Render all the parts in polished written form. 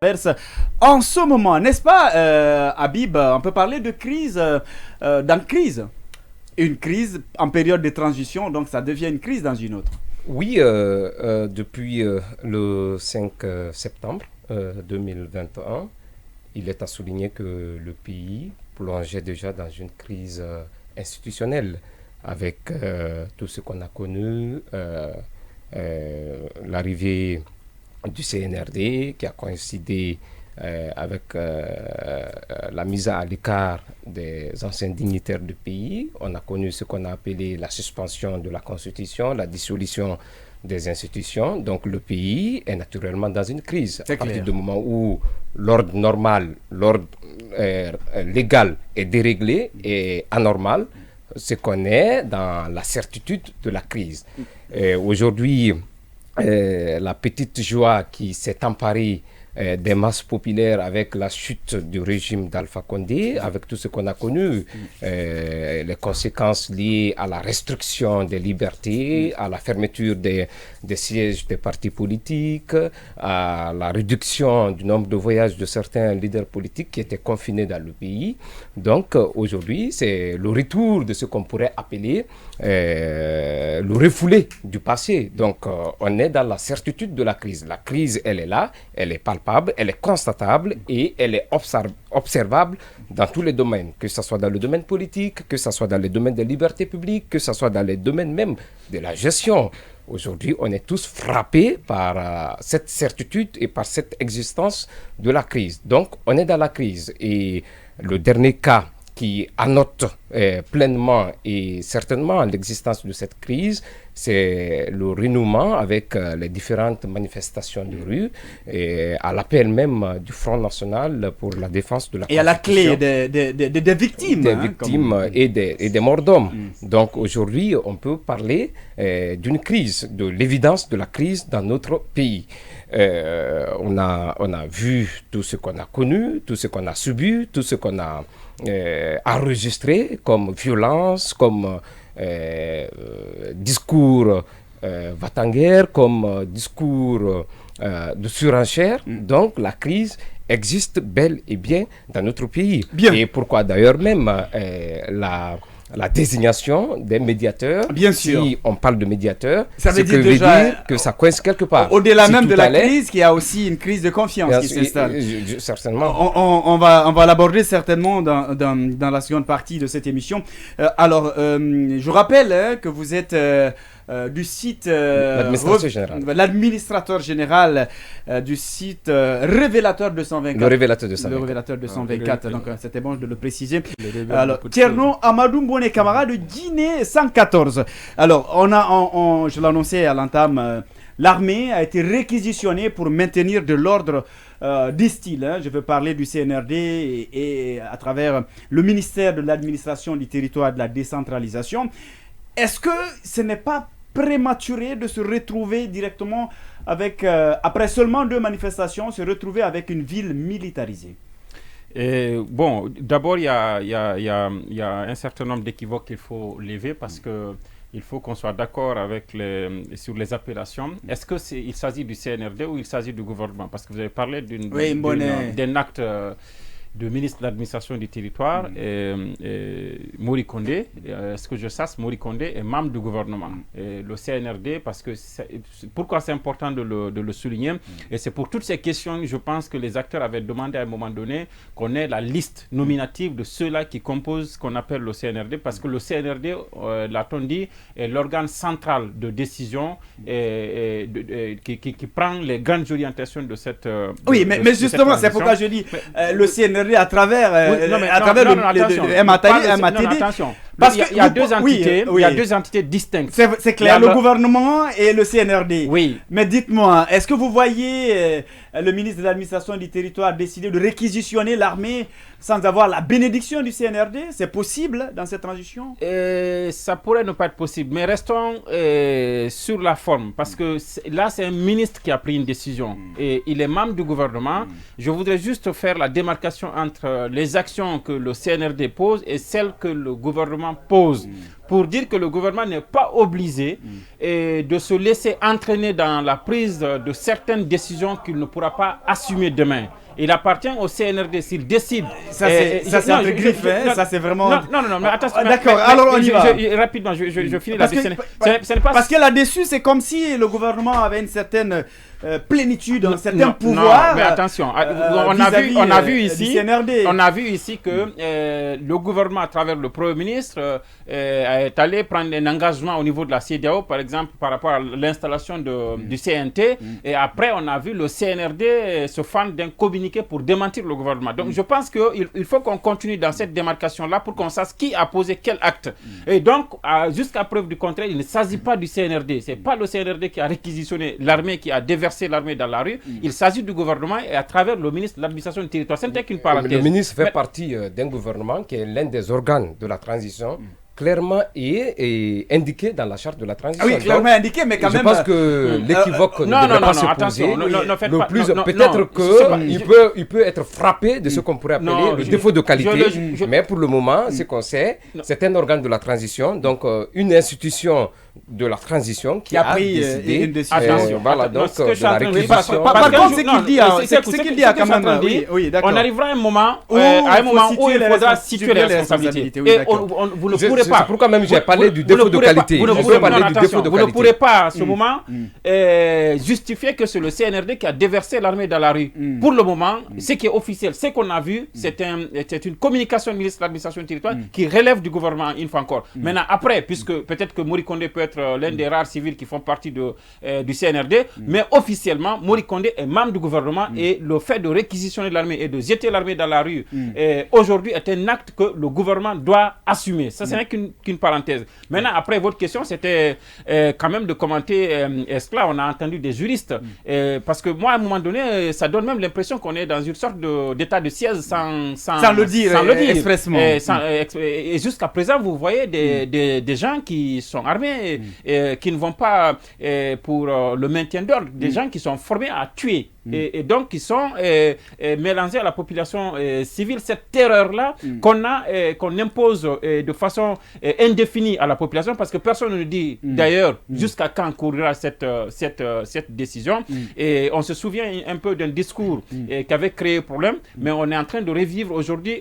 En ce moment, n'est-ce pas, Habib, on peut parler de crise dans crise. Une crise en période de transition, donc ça devient une crise dans une autre. Oui, depuis le 5 septembre 2021, il est à souligner que le pays plongeait déjà dans une crise institutionnelle avec tout ce qu'on a connu, l'arrivée du CNRD qui a coïncidé avec la mise à l'écart des anciens dignitaires du pays. On a connu ce qu'on a appelé la suspension de la Constitution, la dissolution des institutions. Donc le pays est naturellement dans une crise. À partir du moment où l'ordre normal, l'ordre légal est déréglé et anormal, c'est qu'on est dans la certitude de la crise. Aujourd'hui, la petite joie qui s'est emparée des masses populaires avec la chute du régime d'Alpha Condé, avec tout ce qu'on a connu, les conséquences liées à la restriction des libertés, à la fermeture des sièges des partis politiques, à la réduction du nombre de voyages de certains leaders politiques qui étaient confinés dans le pays. Donc aujourd'hui, c'est le retour de ce qu'on pourrait appeler le refoulé du passé. Donc on est dans la certitude de la crise. La crise, elle est là, elle est palpable, elle est constatable et elle est observable dans tous les domaines, que ce soit dans le domaine politique, que ce soit dans le domaine des libertés publiques, que ce soit dans les domaines même de la gestion. Aujourd'hui, on est tous frappés par cette certitude et par cette existence de la crise. Donc, on est dans la crise. Et le dernier cas qui annote pleinement et certainement l'existence de cette crise, c'est le renouement avec les différentes manifestations de rue et à l'appel même du Front National pour la défense de la Constitution. Et à la clé des victimes. Des victimes et des morts d'hommes. Donc aujourd'hui, on peut parler d'une crise, de l'évidence de la crise dans notre pays. On a vu tout ce qu'on a connu, tout ce qu'on a subi, tout ce qu'on a enregistré comme violence, comme discours va-t-en-guerre, comme discours de surenchère. Donc la crise existe bel et bien dans notre pays. Bien. Et pourquoi d'ailleurs même la désignation des médiateurs. Bien sûr. Si on parle de médiateurs, ça veut dire que ça coince quelque part. Au-delà même de la crise, qu'il y a aussi une crise de confiance qui s'installe. Certainement. On va l'aborder certainement dans la seconde partie de cette émission. Alors, je rappelle que vous êtes du site l'administrateur général du site Révélateur 224. Le Révélateur 224. Le Révélateur 224. Donc, c'était bon de le préciser. Alors, Tierno Amadou Mbone Camara de Guinée 114. Alors, je l'annonçais à l'entame, l'armée a été réquisitionnée pour maintenir de l'ordre disent-ils. Je veux parler du CNRD et à travers le ministère de l'administration du territoire et de la décentralisation. Est-ce que ce n'est pas prématuré de se retrouver directement avec, après seulement 2 manifestations, se retrouver avec une ville militarisée? Bon, d'abord, il y a un certain nombre d'équivoques qu'il faut lever parce que il faut qu'on soit d'accord sur les appellations. Est-ce qu'il s'agit du CNRD ou il s'agit du gouvernement? Parce que vous avez parlé d'un acte de ministre de l'administration du territoire, Mori Kondé, ce que je sache, Mori Kondé est membre du gouvernement. Et le CNRD, parce que pourquoi c'est important de le souligner, et c'est pour toutes ces questions, je pense que les acteurs avaient demandé à un moment donné qu'on ait la liste nominative de ceux-là qui composent ce qu'on appelle le CNRD, parce que le CNRD, l'a-t-on dit, est l'organe central de décision qui prend les grandes orientations de cette... Oui, mais justement, c'est pourquoi je dis le CNRD à travers le MATD. Parce qu'il y a deux entités, il y a 2 entités distinctes. C'est clair, le gouvernement et le CNRD. Oui. Mais dites-moi, est-ce que vous voyez le ministre de l'administration du territoire décider de réquisitionner l'armée sans avoir la bénédiction du CNRD? C'est possible dans cette transition? Ça pourrait ne pas être possible, mais restons sur la forme, parce que là, c'est un ministre qui a pris une décision et il est membre du gouvernement. Je voudrais juste faire la démarcation entre les actions que le CNRD pose et celles que le gouvernement pose. pour dire que le gouvernement n'est pas obligé de se laisser entraîner dans la prise de certaines décisions qu'il ne pourra pas assumer demain. Il appartient au CNRD s'il décide. Ça, c'est un griffe, ça, c'est vraiment. Non, mais attention. D'accord, alors on y va. Rapidement, je finis la parce que là-dessus, c'est comme si le gouvernement avait une certaine plénitude, un certain pouvoir. Non, mais attention, on a vu ici que le gouvernement, à travers le Premier ministre, est allé prendre un engagement au niveau de la CEDEAO, par exemple, par rapport à l'installation du CNT. Et après, on a vu le CNRD se fendre d'un communiqué pour démentir le gouvernement. Donc, je pense qu'il faut qu'on continue dans cette démarcation-là pour qu'on sache qui a posé quel acte. Et donc, jusqu'à preuve du contraire, il ne s'agit pas du CNRD. Ce n'est pas le CNRD qui a réquisitionné l'armée, qui a déversé l'armée dans la rue. Il s'agit du gouvernement et à travers le ministre de l'administration du territoire. Ce n'était qu'une parenthèse. Le ministre fait partie d'un gouvernement qui est l'un des organes de la transition. Clairement est indiqué dans la charte de la transition. Ah oui, clairement indiqué, mais quand même. Je pense que l'équivoque ne devrait pas se poser. Peut-être qu'il peut être frappé de ce qu'on pourrait appeler le défaut de qualité. Mais pour le moment, ce qu'on sait, c'est un organe de la transition, donc une institution de la transition qui a pris une décision. Voilà, donc de la réquisition. Par contre, ce qu'il dit a quand même. Oui, d'accord. On arrivera à un moment où il faudra situer les responsabilités. Et vous ne pourrez pas. C'est pourquoi même j'ai parlé du défaut de qualité. Vous ne pourrez pas à ce moment justifier que c'est le CNRD qui a déversé l'armée dans la rue. Pour le moment, ce qui est officiel, ce qu'on a vu, c'est une communication du ministre de l'administration du territoire qui relève du gouvernement une fois encore. Maintenant, après, puisque peut-être que Mori Kondé peut être l'un des rares civils qui font partie du CNRD, mais officiellement, Mori Kondé est membre du gouvernement et le fait de réquisitionner l'armée et de jeter l'armée dans la rue aujourd'hui est un acte que le gouvernement doit assumer. Ça, ce n'est qu'une parenthèse. Maintenant, après, votre question, c'était quand même de commenter cela. On a entendu des juristes. Parce que moi, à un moment donné, ça donne même l'impression qu'on est dans une sorte d'état de siège sans le dire expressement. Et jusqu'à présent, vous voyez des gens qui sont armés, qui ne vont pas pour le maintien d'ordre, des gens qui sont formés à tuer. Et donc qui sont mélangés à la population civile. Cette terreur-là qu'on impose de façon indéfinie à la population, parce que personne ne dit d'ailleurs jusqu'à quand courira cette décision. Et on se souvient un peu d'un discours qui avait créé problème, mais on est en train de revivre aujourd'hui,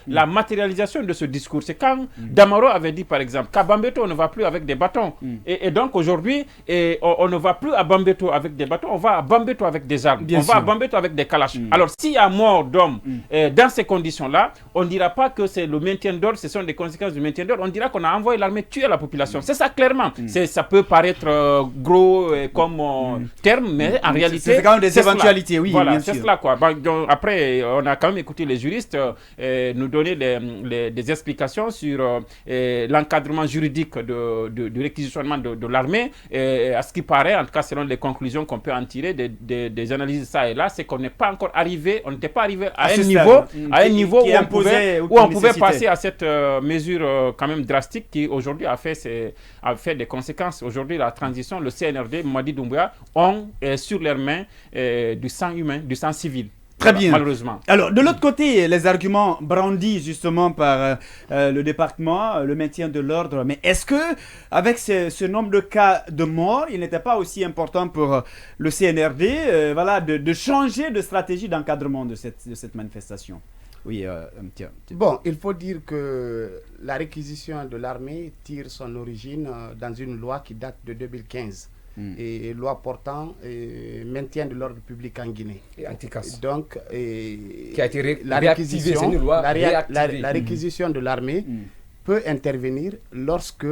la matérialisation de ce discours. C'est quand Damaro avait dit par exemple qu'à Bambeto on ne va plus avec des bâtons. Et donc aujourd'hui, on ne va plus à Bambeto avec des bâtons, on va à Bambeto avec des armes. On va à Bambeto avec des kalash. Alors, s'il y a mort d'hommes dans ces conditions-là, on ne dira pas que c'est le maintien d'ordre, ce sont des conséquences du maintien d'ordre. On dira qu'on a envoyé l'armée tuer la population. C'est ça, clairement. Ça peut paraître gros comme terme, mais en réalité... C'est quand même des éventualités, oui. Voilà, c'est cela, quoi. Donc, après, on a quand même écouté les juristes nous donner des explications sur l'encadrement juridique du réquisitionnement de l'armée. À ce qui paraît, en tout cas, selon les conclusions qu'on peut en tirer des analyses ça et là, c'est qu'on n'est pas encore arrivé, on n'était pas arrivé à un niveau où on pouvait passer à cette mesure quand même drastique qui aujourd'hui a fait des conséquences. Aujourd'hui, la transition, le CNRD, Mamadi Doumbouya, ont sur leurs mains du sang humain, du sang civil. Très bien. Malheureusement. Alors, de l'autre côté, les arguments brandis justement par le département, le maintien de l'ordre. Mais est-ce que, avec ce nombre de cas de mort, il n'était pas aussi important pour le CNRD de changer de stratégie d'encadrement de cette manifestation? Oui, tiens. Bon, il faut dire que la réquisition de l'armée tire son origine dans une loi qui date de 2015. Et loi portant maintien de l'ordre public en Guinée. Et anti-casse. Donc, qui a été la réquisition de l'armée peut intervenir lorsque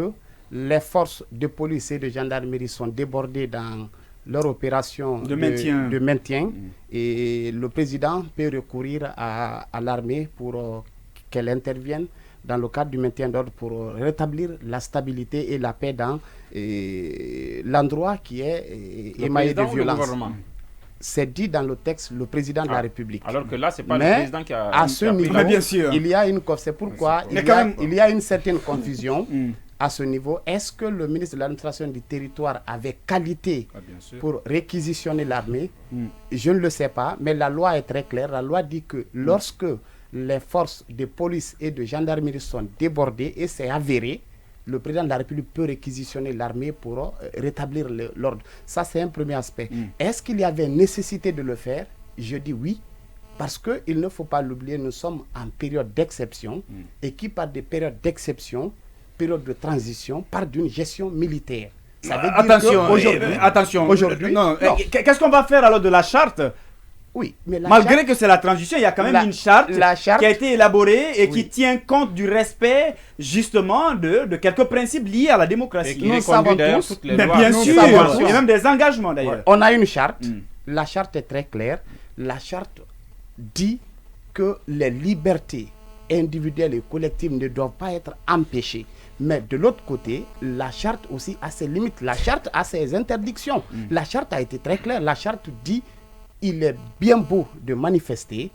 les forces de police et de gendarmerie sont débordées dans leur opération de maintien. Et le président peut recourir à l'armée pour qu'elle intervienne dans le cadre du maintien d'ordre pour rétablir la stabilité et la paix dans l'endroit qui est émaillé de violence. C'est dit dans le texte le président de la République. Alors que là, ce n'est pas le président qui a... à ce niveau, bien sûr. il y a c'est pourquoi il y a une certaine confusion. À ce niveau, est-ce que le ministre de l'administration du territoire avait qualité pour réquisitionner l'armée? Je ne le sais pas, mais la loi est très claire. La loi dit que lorsque les forces de police et de gendarmerie sont débordées, et c'est avéré, le président de la République peut réquisitionner l'armée pour rétablir l'ordre. Ça, c'est un premier aspect. Est-ce qu'il y avait nécessité de le faire? Je dis oui, parce qu'il ne faut pas l'oublier, nous sommes en période d'exception, et qui parle de période d'exception, période de transition, parle d'une gestion militaire. Ça veut dire attention. Aujourd'hui, qu'est-ce qu'on va faire alors de la charte? Oui, mais malgré que c'est la transition, il y a quand même une charte qui a été élaborée et qui tient compte du respect justement de quelques principes liés à la démocratie. Nous savons tous, bien sûr, il y a même des engagements d'ailleurs. On a une charte, la charte est très claire. La charte dit que les libertés individuelles et collectives ne doivent pas être empêchées. Mais de l'autre côté, la charte aussi a ses limites. La charte a ses interdictions. La charte a été très claire. La charte dit il est bien beau de manifester,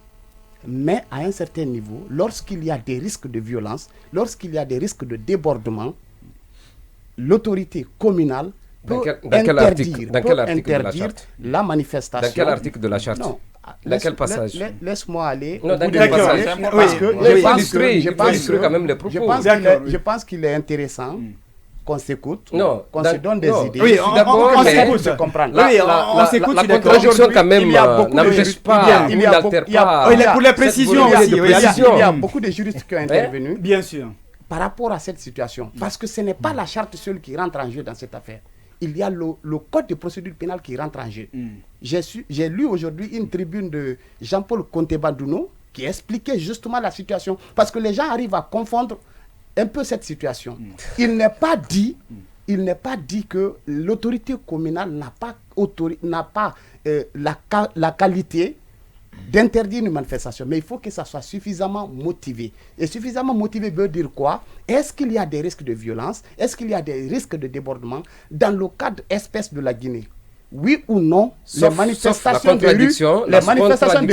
mais à un certain niveau, lorsqu'il y a des risques de violence, lorsqu'il y a des risques de débordement, l'autorité communale peut interdire la manifestation. Dans quel article de la charte? Non. Dans quel passage? Laisse-moi aller. Non, dans quel passage? Parce que je pense qu'il est intéressant qu'on s'écoute, qu'on se donne des idées. Oui, on s'écoute, se comprendre. On s'écoute. La contradiction quand même n'empêche pas, n'altère pas. Pour les précisions aussi. Il y a beaucoup de juristes qui ont intervenu. Bien sûr. Par rapport à cette situation. Parce que ce n'est pas la charte seule qui rentre en jeu dans cette affaire. Il y a le code de procédure pénale qui rentre en jeu. J'ai lu aujourd'hui une tribune de Jean-Paul Contebadouno qui expliquait justement la situation. Parce que les gens arrivent à confondre un peu cette situation. Il n'est pas dit que l'autorité communale n'a pas la qualité d'interdire une manifestation, mais il faut que ça soit suffisamment motivé. Et suffisamment motivé veut dire quoi? Est-ce qu'il y a des risques de violence? Est-ce qu'il y a des risques de débordement dans le cadre espèce de la Guinée? Oui ou non, les manifestations de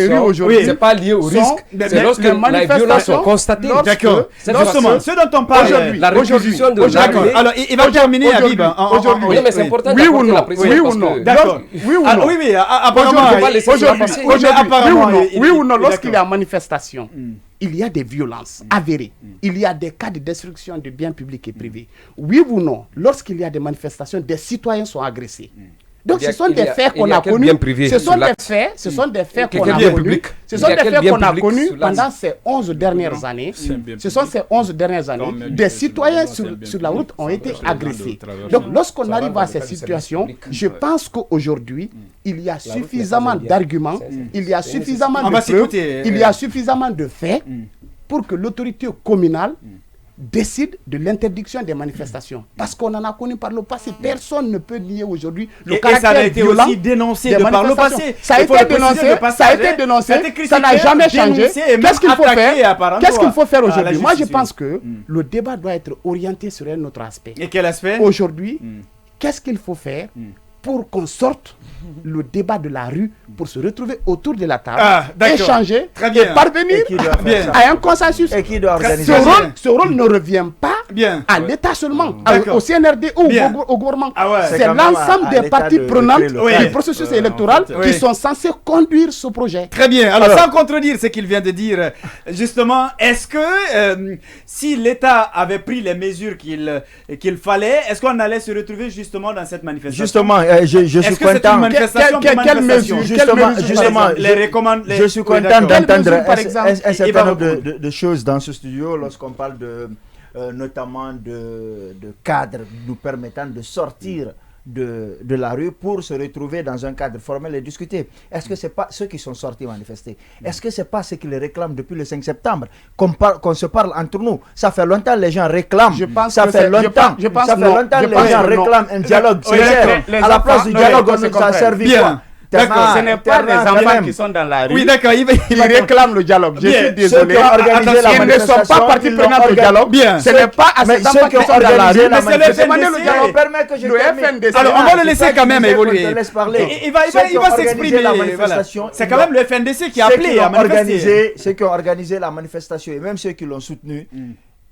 rue aujourd'hui, c'est pas lié au risque, c'est lorsque les violences sont constatées. D'accord. Ce dont on parle aujourd'hui, la réquisition de l'armée. Alors, il va terminer, Habib. Aujourd'hui, mais c'est important. Oui ou non? Oui ou non? D'accord. Oui ou non? Oui, apparemment. Oui ou non, lorsqu'il y a manifestation, il y a des violences avérées. Il y a des cas de destruction de biens publics et privés. Oui ou non, lorsqu'il y a des manifestations, des citoyens sont agressés. Donc ce sont des faits qu'on a connus. Ce sont des faits qu'on a connus. Ce sont des faits qu'on a connus pendant ces 11 dernières années. Ce sont ces 11 dernières années. Des citoyens sur la route ont été agressés. Donc lorsqu'on arrive à ces situations, je pense qu'aujourd'hui, il y a suffisamment d'arguments, il y a suffisamment de preuves, il y a suffisamment de faits pour que l'autorité communale décide de l'interdiction des manifestations. Parce qu'on en a connu par le passé. Personne ne peut nier aujourd'hui le caractère ça a été aussi dénoncé de par le passé. Ça a été dénoncé, ça n'a jamais changé. Qu'est-ce qu'il faut faire? Qu'est-ce qu'il faut faire aujourd'hui? Moi, je pense que le débat doit être orienté sur un autre aspect. Et quel aspect? Aujourd'hui, qu'est-ce qu'il faut faire pour qu'on sorte le débat de la rue, pour se retrouver autour de la table, échanger et parvenir à un consensus. Et qui doit organiser ce rôle ne revient pas à l'État seulement, au CNRD ou au gouvernement. C'est l'ensemble des parties prenantes du processus électoral qui sont censés conduire ce projet. Très bien. Alors, sans contredire ce qu'il vient de dire, justement, est-ce que si l'État avait pris les mesures qu'il fallait, est-ce qu'on allait se retrouver justement dans cette manifestation? Justement, je suis content. Quelle mesure? Justement, je suis content d'entendre un certain nombre de choses dans ce studio lorsqu'on parle notamment de cadres nous permettant de sortir de la rue pour se retrouver dans un cadre formel et discuter. Est-ce que ce n'est pas ceux qui sont sortis manifester? Est-ce que ce n'est pas ceux qui les réclament depuis le 5 septembre? Qu'on se parle entre nous. Ça fait longtemps que les gens réclament. Ça fait longtemps que les gens réclament un dialogue sincère. À la place du dialogue, on nous a servi quoi? D'accord, ce n'est pas les enfants qui sont dans la rue. Oui, d'accord, ils réclament le dialogue. Je suis désolé. Ils ne sont pas partie prenante au dialogue. Ce n'est pas à ces enfants qui sont dans la rue. Mais c'est le FNDC. Alors, on va le laisser quand même évoluer. Il va s'exprimer. C'est quand même le FNDC qui a appelé à manifester. Ceux qui ont organisé la manifestation et même ceux qui l'ont soutenu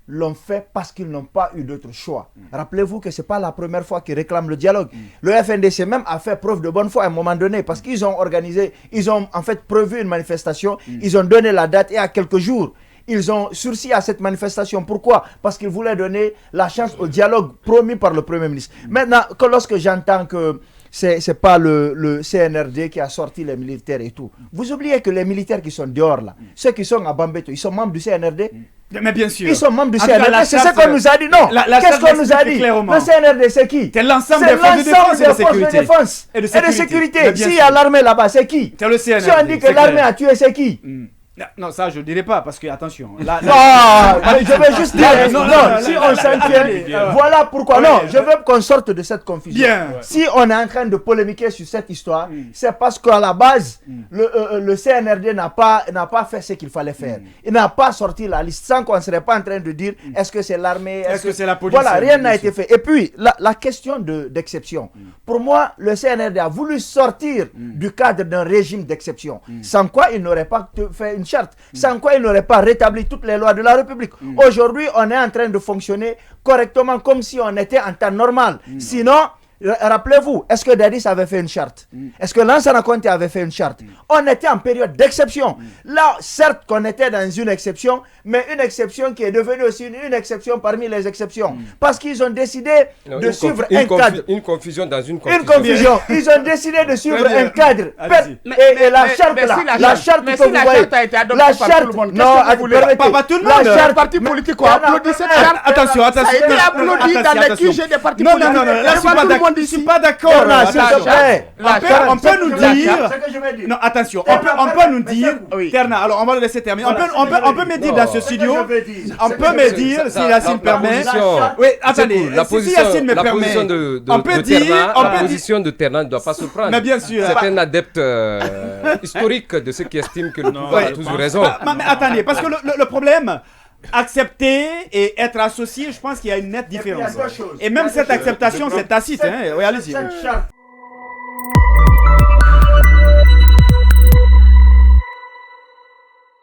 l'ont fait parce qu'ils n'ont pas eu d'autre choix. Rappelez-vous que ce n'est pas la première fois qu'ils réclament le dialogue. Le FNDC même a fait preuve de bonne foi à un moment donné parce qu'ils ont organisé, ils ont en fait prévu une manifestation, ils ont donné la date et à quelques jours, ils ont sursis à cette manifestation. Pourquoi? Parce qu'ils voulaient donner la chance au dialogue promis par le Premier ministre. Maintenant, lorsque j'entends que c'est pas le CNRD qui a sorti les militaires et tout, vous oubliez que les militaires qui sont dehors là, ceux qui sont à Bambeto, ils sont membres du CNRD. Mais bien sûr. Ils sont membres du CNRD. C'est ce qu'on nous a dit. Non. Qu'est-ce qu'on nous a dit? Le CNRD, c'est qui? C'est l'ensemble des forces de défense et de sécurité. S'il y a l'armée là-bas, c'est qui? C'est le CNRD. Si on dit que l'armée a tué, c'est qui? Non, ça je ne dirais pas parce que, attention. Non, je veux juste dire, si on s'en tient, voilà pourquoi. Non, je veux qu'on sorte de cette confusion. Si on est en train de polémiquer sur cette histoire, c'est parce qu'à la base, le CNRD n'a pas fait ce qu'il fallait faire. Il n'a pas sorti la liste sans qu'on ne serait pas en train de dire est-ce que c'est l'armée, est-ce que c'est la police. Voilà, rien n'a été fait. Et puis, la question d'exception. Pour moi, le CNRD a voulu sortir du cadre d'un régime d'exception, sans quoi il n'aurait pas fait une charte, sans quoi il n'aurait pas rétabli toutes les lois de la République. Aujourd'hui, on est en train de fonctionner correctement comme si on était en temps normal. Sinon, rappelez-vous, est-ce que Dadis avait fait une charte? Est-ce que Lansana Conté avait fait une charte? On était en période d'exception. Là, certes qu'on était dans une exception, mais une exception qui est devenue aussi une exception parmi les exceptions. Parce qu'ils ont décidé de suivre un cadre. Une confusion dans une confusion. Une confusion. Ils ont décidé de suivre un cadre. Et la charte là, la charte que vous voyez, la charte, non, pas tout le monde. La charte, partis politiques ont applaudi cette charte. Attention. Ça a été applaudi dans les QG des partis politiques. Non, je ne suis pas d'accord. On peut nous dire. Non, attention. On peut nous dire. Terna, alors on va le laisser terminer. On peut me dire dans ce studio. On peut me dire, si Yacine permet. Oui, attendez. Si Yacine me permet. On peut dire. La position de Terna ne doit pas se prendre. Mais bien sûr. C'est un adepte historique de ceux qui estiment que le pouvoir a toujours raison. Mais attendez, parce que le problème. Accepter et être associé, je pense qu'il y a une nette différence. Et même cette acceptation, c'est tacite. Oui, allez-y.